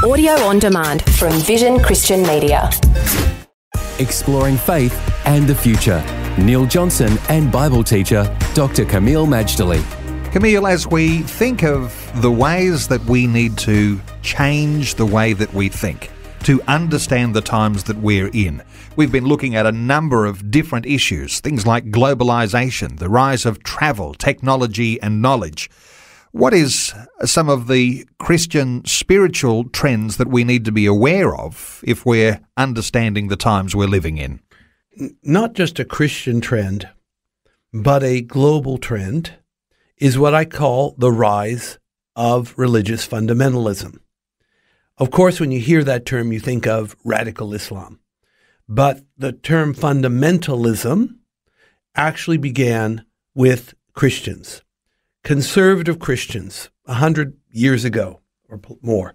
Audio on demand from Vision Christian Media. Exploring faith and the future. Neil Johnson and Bible teacher Dr. Camille Majdali. Camille, as we think of the ways that we need to change the way that we think, to understand the times that we're in, we've been looking at a number of different issues, things like globalization, the rise of travel, technology and knowledge. What is some of the Christian spiritual trends that we need to be aware of if we're understanding the times we're living in? Not just a Christian trend, but a global trend is what I call the rise of religious fundamentalism. Of course, when you hear that term, you think of radical Islam. But the term fundamentalism actually began with Christians, conservative Christians, 100 years ago or more.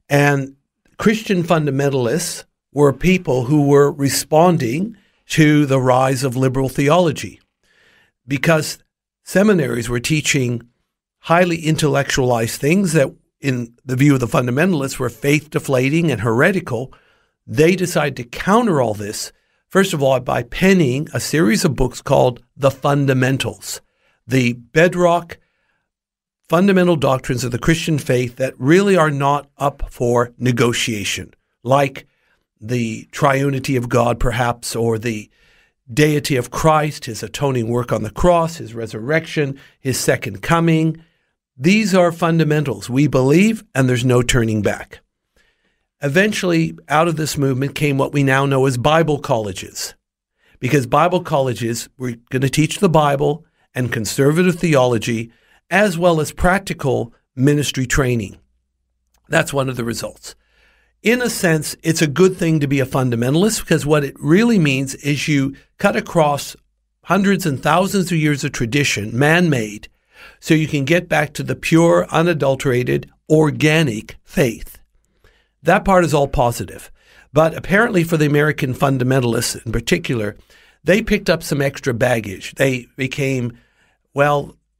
And Christian fundamentalists were people who were responding to the rise of liberal theology because seminaries were teaching highly intellectualized things that, in the view of the fundamentalists, were faith-deflating and heretical. They decided to counter all this, first of all, by penning a series of books called The Fundamentals, the bedrock fundamental doctrines of the Christian faith that really are not up for negotiation, like the triunity of God, perhaps, or the deity of Christ, his atoning work on the cross, his resurrection, his second coming. These are fundamentals. We believe, and there's no turning back. Eventually, out of this movement came what we now know as Bible colleges, because Bible colleges were going to teach the Bible and conservative theology, as well as practical ministry training. That's one of the results. In a sense, it's a good thing to be a fundamentalist because what it really means is you cut across hundreds and thousands of years of tradition, man-made, so you can get back to the pure, unadulterated, organic faith. That part is all positive. But apparently for the American fundamentalists in particular, they picked up some extra baggage. They became,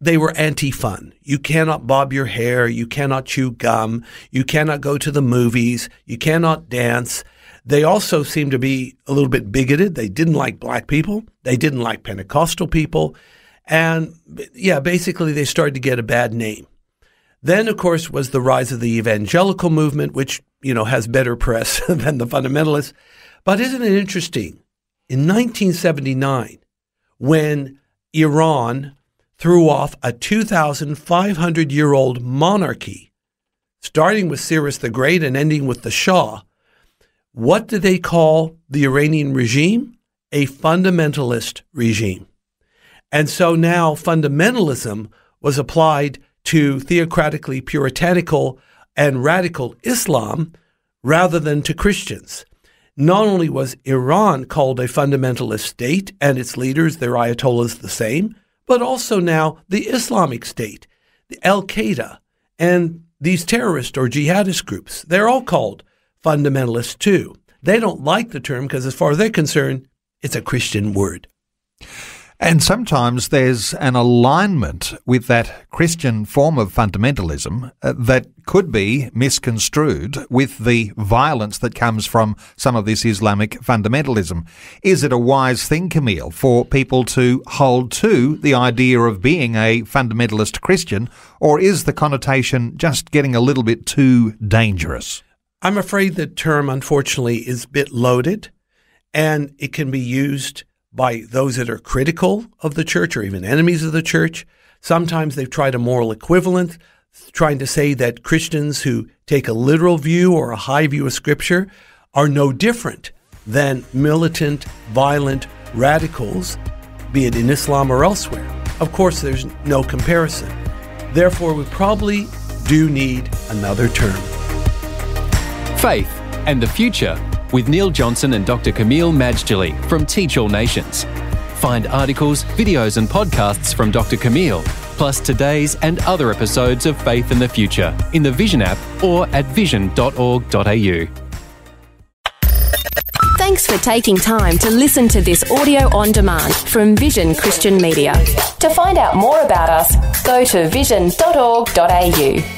they were anti-fun. You cannot bob your hair. You cannot chew gum. You cannot go to the movies. You cannot dance. They also seemed to be a little bit bigoted. They didn't like black people. They didn't like Pentecostal people. And basically they started to get a bad name. Then, of course, was the rise of the evangelical movement, which, has better press than the fundamentalists. But isn't it interesting? In 1979, when Iran threw off a 2,500-year-old monarchy, starting with Cyrus the Great and ending with the Shah, what did they call the Iranian regime? A fundamentalist regime. And so now fundamentalism was applied to theocratically puritanical and radical Islam rather than to Christians. Not only was Iran called a fundamentalist state and its leaders, their ayatollahs, the same, but also now the Islamic State, the Al-Qaeda, and these terrorist or jihadist groups, they're all called fundamentalists too. They don't like the term because as far as they're concerned, it's a Christian word. And sometimes there's an alignment with that Christian form of fundamentalism that could be misconstrued with the violence that comes from some of this Islamic fundamentalism. Is it a wise thing, Camille, for people to hold to the idea of being a fundamentalist Christian, or is the connotation just getting a little bit too dangerous? I'm afraid the term, unfortunately, is a bit loaded, and it can be used by those that are critical of the church or even enemies of the church. Sometimes they've tried a moral equivalent, trying to say that Christians who take a literal view or a high view of Scripture are no different than militant, violent radicals, be it in Islam or elsewhere. Of course, there's no comparison. Therefore, we probably do need another term. Faith and the Future with Neil Johnson and Dr. Camille Majdali from Teach All Nations. Find articles, videos and podcasts from Dr. Camille, plus today's and other episodes of Faith and the Future in the Vision app or at vision.org.au. Thanks for taking time to listen to this audio on demand from Vision Christian Media. To find out more about us, go to vision.org.au.